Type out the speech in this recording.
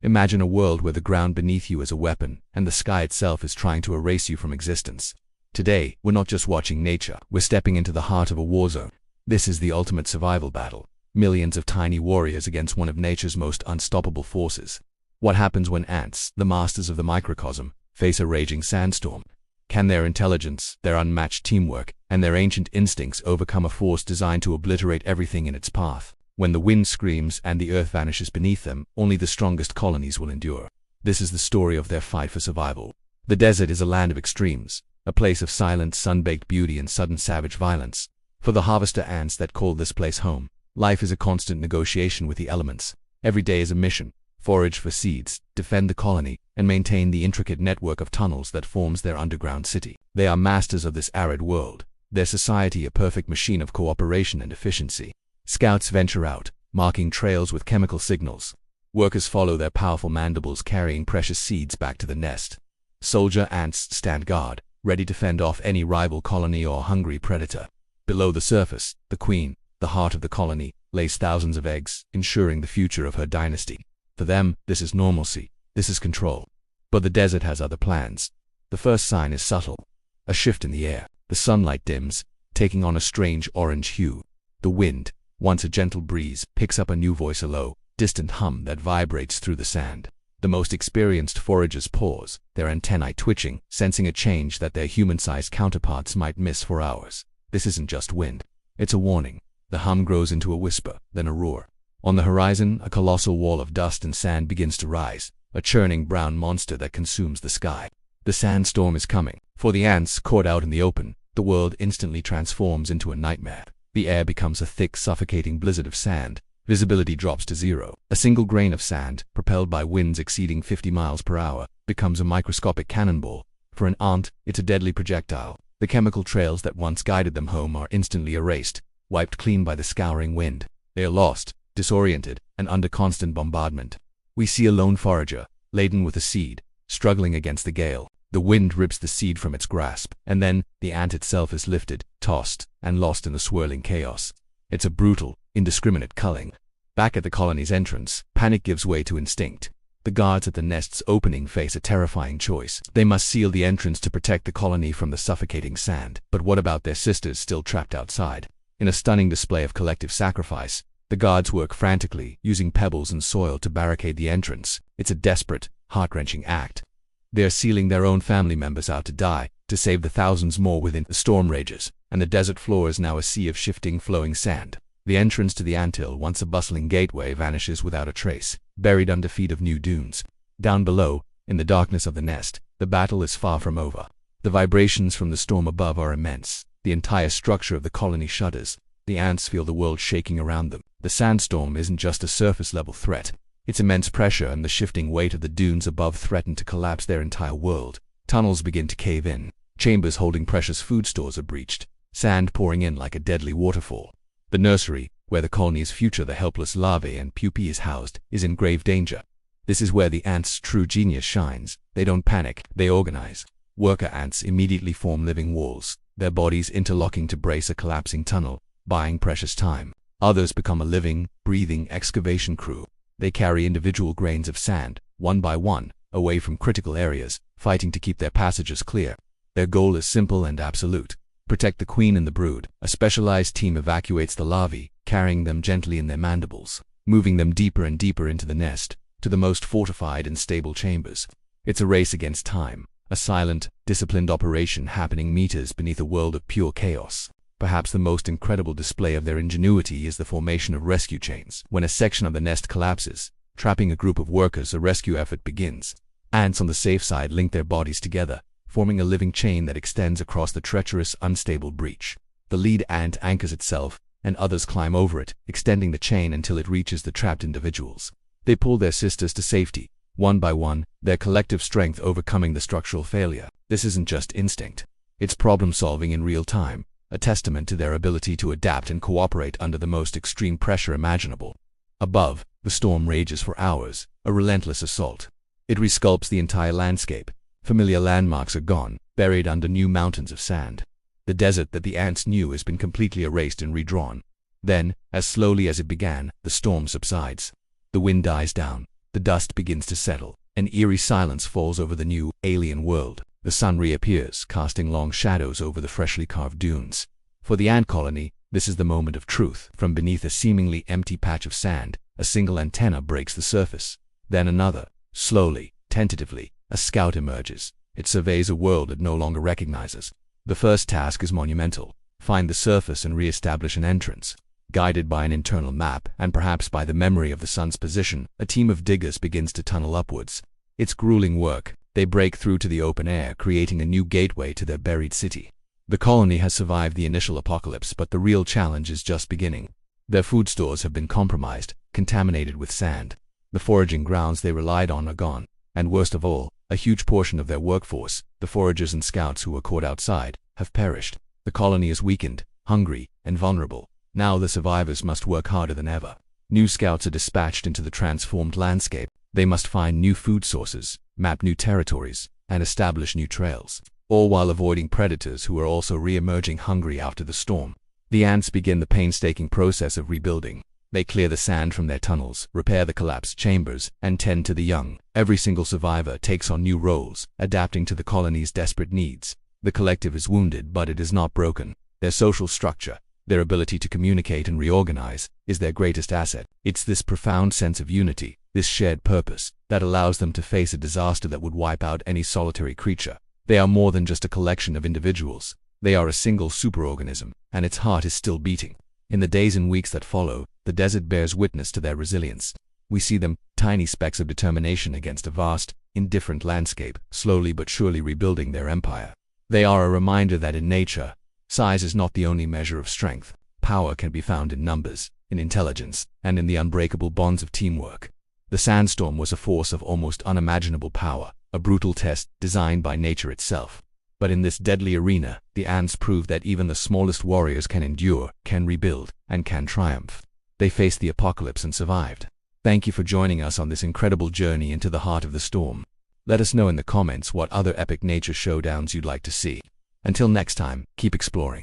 Imagine a world where the ground beneath you is a weapon, and the sky itself is trying to erase you from existence. Today, we're not just watching nature, we're stepping into the heart of a war zone. This is the ultimate survival battle. Millions of tiny warriors against one of nature's most unstoppable forces. What happens when ants, the masters of the microcosm, face a raging sandstorm? Can their intelligence, their unmatched teamwork, and their ancient instincts overcome a force designed to obliterate everything in its path? When the wind screams and the earth vanishes beneath them, only the strongest colonies will endure. This is the story of their fight for survival. The desert is a land of extremes, a place of silent, sun-baked beauty and sudden savage violence. For the harvester ants that call this place home, life is a constant negotiation with the elements. Every day is a mission: forage for seeds, defend the colony, and maintain the intricate network of tunnels that forms their underground city. They are masters of this arid world, their society a perfect machine of cooperation and efficiency. Scouts venture out, marking trails with chemical signals. Workers follow their powerful mandibles carrying precious seeds back to the nest. Soldier ants stand guard, ready to fend off any rival colony or hungry predator. Below the surface, the queen, the heart of the colony, lays thousands of eggs, ensuring the future of her dynasty. For them, this is normalcy, this is control. But the desert has other plans. The first sign is subtle. A shift in the air. The sunlight dims, taking on a strange orange hue. The wind, once a gentle breeze, picks up a new voice, a low, distant hum that vibrates through the sand. The most experienced foragers pause, their antennae twitching, sensing a change that their human-sized counterparts might miss for hours. This isn't just wind. It's a warning. The hum grows into a whisper, then a roar. On the horizon, a colossal wall of dust and sand begins to rise, a churning brown monster that consumes the sky. The sandstorm is coming. For the ants caught out in the open, the world instantly transforms into a nightmare. The air becomes a thick, suffocating blizzard of sand. Visibility drops to zero. A single grain of sand, propelled by winds exceeding 50 miles per hour, becomes a microscopic cannonball. For an ant, it's a deadly projectile. The chemical trails that once guided them home are instantly erased, wiped clean by the scouring wind. They are lost, disoriented, and under constant bombardment. We see a lone forager, laden with a seed, struggling against the gale. The wind rips the seed from its grasp, and then the ant itself is lifted, tossed, and lost in the swirling chaos. It's a brutal, indiscriminate culling. Back at the colony's entrance, panic gives way to instinct. The guards at the nest's opening face a terrifying choice. They must seal the entrance to protect the colony from the suffocating sand. But what about their sisters still trapped outside? In a stunning display of collective sacrifice, the guards work frantically, using pebbles and soil to barricade the entrance. It's a desperate, heart-wrenching act. They are sealing their own family members out to die, to save the thousands more within. The storm rages, and the desert floor is now a sea of shifting, flowing sand. The entrance to the anthill, once a bustling gateway, vanishes without a trace, buried under feet of new dunes. Down below, in the darkness of the nest, the battle is far from over. The vibrations from the storm above are immense. The entire structure of the colony shudders. The ants feel the world shaking around them. The sandstorm isn't just a surface-level threat. Its immense pressure and the shifting weight of the dunes above threaten to collapse their entire world. Tunnels begin to cave in. Chambers holding precious food stores are breached, sand pouring in like a deadly waterfall. The nursery, where the colony's future, the helpless larvae and pupae is housed, is in grave danger. This is where the ants' true genius shines. They don't panic, they organize. Worker ants immediately form living walls, their bodies interlocking to brace a collapsing tunnel, buying precious time. Others become a living, breathing excavation crew. They carry individual grains of sand, one by one, away from critical areas, fighting to keep their passages clear. Their goal is simple and absolute: protect the queen and the brood. A specialized team evacuates the larvae, carrying them gently in their mandibles, moving them deeper and deeper into the nest, to the most fortified and stable chambers. It's a race against time, a silent, disciplined operation happening meters beneath a world of pure chaos. Perhaps the most incredible display of their ingenuity is the formation of rescue chains. When a section of the nest collapses, trapping a group of workers, a rescue effort begins. Ants on the safe side link their bodies together, forming a living chain that extends across the treacherous, unstable breach. The lead ant anchors itself, and others climb over it, extending the chain until it reaches the trapped individuals. They pull their sisters to safety, one by one, their collective strength overcoming the structural failure. This isn't just instinct. It's problem-solving in real time, a testament to their ability to adapt and cooperate under the most extreme pressure imaginable. Above, the storm rages for hours, a relentless assault. It resculpts the entire landscape. Familiar landmarks are gone, buried under new mountains of sand. The desert that the ants knew has been completely erased and redrawn. Then, as slowly as it began, the storm subsides. The wind dies down. the dust begins to settle. An eerie silence falls over the new, alien world. The sun reappears, casting long shadows over the freshly carved dunes. For the ant colony, this is the moment of truth. From beneath a seemingly empty patch of sand, a single antenna breaks the surface. Then another. Slowly, tentatively, a scout emerges. It surveys a world it no longer recognizes. The first task is monumental. Find the surface and re-establish an entrance. Guided by an internal map, and perhaps by the memory of the sun's position, a team of diggers begins to tunnel upwards. It's grueling work. They break through to the open air, creating a new gateway to their buried city. The colony has survived the initial apocalypse, but the real challenge is just beginning. Their food stores have been compromised, contaminated with sand. The foraging grounds they relied on are gone. And worst of all, a huge portion of their workforce, the foragers and scouts who were caught outside, have perished. The colony is weakened, hungry, and vulnerable. Now the survivors must work harder than ever. New scouts are dispatched into the transformed landscape. They must find new food sources, map new territories, and establish new trails, all while avoiding predators who are also re-emerging hungry after the storm. The ants begin the painstaking process of rebuilding. They clear the sand from their tunnels, repair the collapsed chambers, and tend to the young. Every single survivor takes on new roles, adapting to the colony's desperate needs. The collective is wounded, but it is not broken. Their social structure, their ability to communicate and reorganize, is their greatest asset. It's this profound sense of unity, this shared purpose, that allows them to face a disaster that would wipe out any solitary creature. They are more than just a collection of individuals. They are a single superorganism, and its heart is still beating. In the days and weeks that follow, the desert bears witness to their resilience. We see them, tiny specks of determination against a vast, indifferent landscape, slowly but surely rebuilding their empire. They are a reminder that in nature, size is not the only measure of strength. Power can be found in numbers, in intelligence, and in the unbreakable bonds of teamwork. The Sandstorm was a force of almost unimaginable power, a brutal test designed by nature itself. But in this deadly arena, the ants prove that even the smallest warriors can endure, can rebuild, and can triumph. They faced the apocalypse and survived. Thank you for joining us on this incredible journey into the heart of the storm. Let us know in the comments what other epic nature showdowns you'd like to see. Until next time, keep exploring.